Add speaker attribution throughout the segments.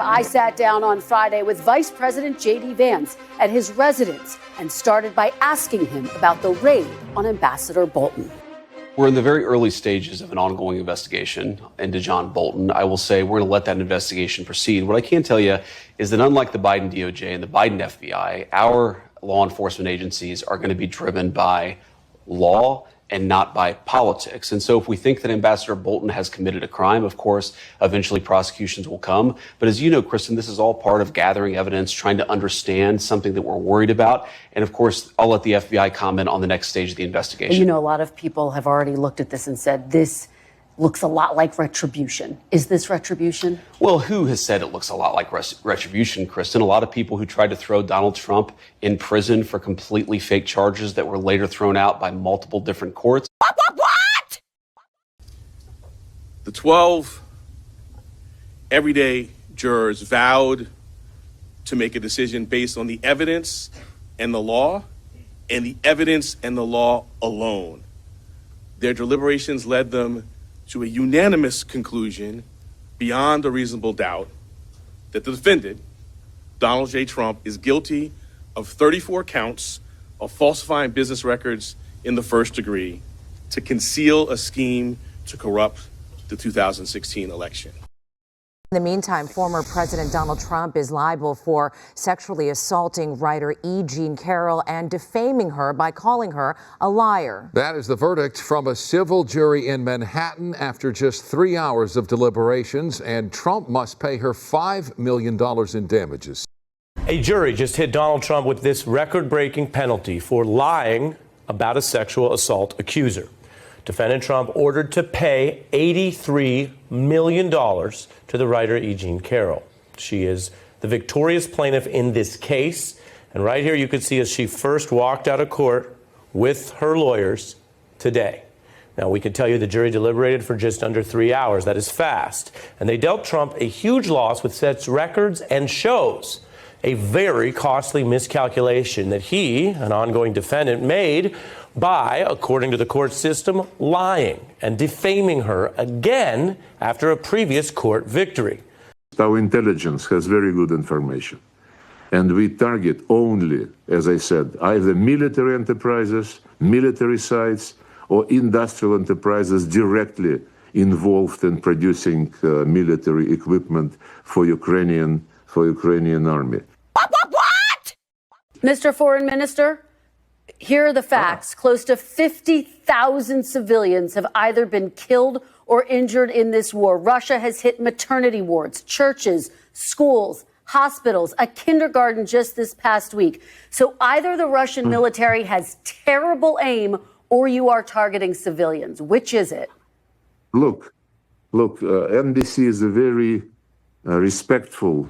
Speaker 1: I sat down on Friday with Vice President J.D. Vance at his residence and started by asking him about the raid on Ambassador Bolton.
Speaker 2: We're in the very early stages of an ongoing investigation into John Bolton. I will say we're going to let that investigation proceed. What I can tell you is that unlike the Biden DOJ and the Biden FBI, our law enforcement agencies are going to be driven by law and not by politics. And so if we think that Ambassador Bolton has committed a crime, of course, eventually prosecutions will come. But as you know, Kristen, this is all part of gathering evidence, trying to understand something that we're worried about. And of course, I'll let the FBI comment on the next stage of the investigation.
Speaker 1: And you know, a lot of people have already looked at this and said, this looks a lot like retribution. Is this retribution?
Speaker 2: Well, who has said it looks a lot like retribution, Kristen? A lot of people who tried to throw Donald Trump in prison for completely fake charges that were later thrown out by multiple different courts.
Speaker 3: What? The 12 everyday jurors vowed to make a decision based on the evidence and the law, and the evidence and the law alone. Their deliberations led them to a unanimous conclusion beyond a reasonable doubt that the defendant, Donald J. Trump, is guilty of 34 counts of falsifying business records in the first degree to conceal a scheme to corrupt the 2016 election.
Speaker 4: In the meantime, former President Donald Trump is liable for sexually assaulting writer E. Jean Carroll and defaming her by calling her a liar.
Speaker 5: That is the verdict from a civil jury in Manhattan after just 3 hours of deliberations, and Trump must pay her $5 million in damages.
Speaker 6: A jury just hit Donald Trump with this record-breaking penalty for lying about a sexual assault accuser. Defendant Trump ordered to pay $83 million to the writer E. Jean Carroll. She is the victorious plaintiff in this case. And right here you can see as she first walked out of court with her lawyers today. Now, we can tell you the jury deliberated for just under 3 hours. That is fast. And they dealt Trump a huge loss with sets records and shows a very costly miscalculation that he, an ongoing defendant, made by, according to the court system, lying and defaming her again after a previous court victory.
Speaker 7: Our intelligence has very good information, and we target only, as I said, either military enterprises, military sites, or industrial enterprises directly involved in producing military equipment for Ukrainian army.
Speaker 1: What? Mr. Foreign Minister? Here are the facts. Close to 50,000 civilians have either been killed or injured in this war. Russia has hit maternity wards, churches, schools, hospitals, a kindergarten just this past week. So either the Russian military has terrible aim or you are targeting civilians. Which is it?
Speaker 7: Look, NBC is a very respectful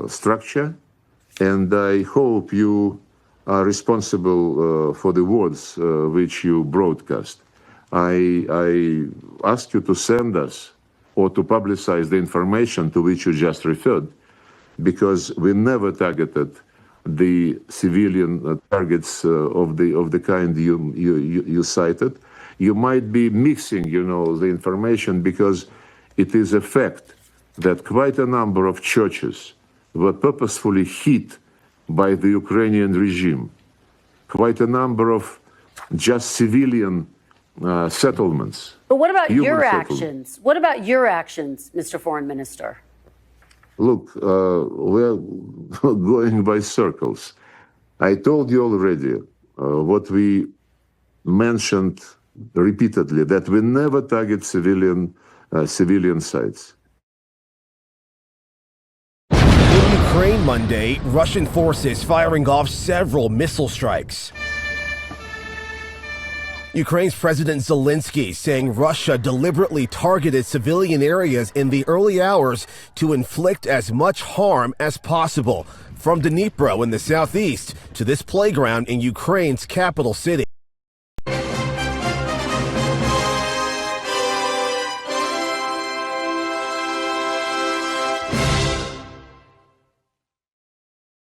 Speaker 7: structure, and I hope you are responsible for the words which you broadcast. I ask you to send us or to publicize the information to which you just referred, because we never targeted the civilian targets of the kind you cited. You might be mixing, the information, because it is a fact that quite a number of churches were purposefully hit by the Ukrainian regime. Quite a number of just civilian settlements.
Speaker 1: But what about your actions? What about your actions, Mr. Foreign Minister?
Speaker 7: Look, we're going by circles. I told you already what we mentioned repeatedly, that we never target civilian sites.
Speaker 8: In Ukraine Monday, Russian forces firing off several missile strikes. Ukraine's President Zelensky saying Russia deliberately targeted civilian areas in the early hours to inflict as much harm as possible. From Dnipro in the southeast to this playground in Ukraine's capital city.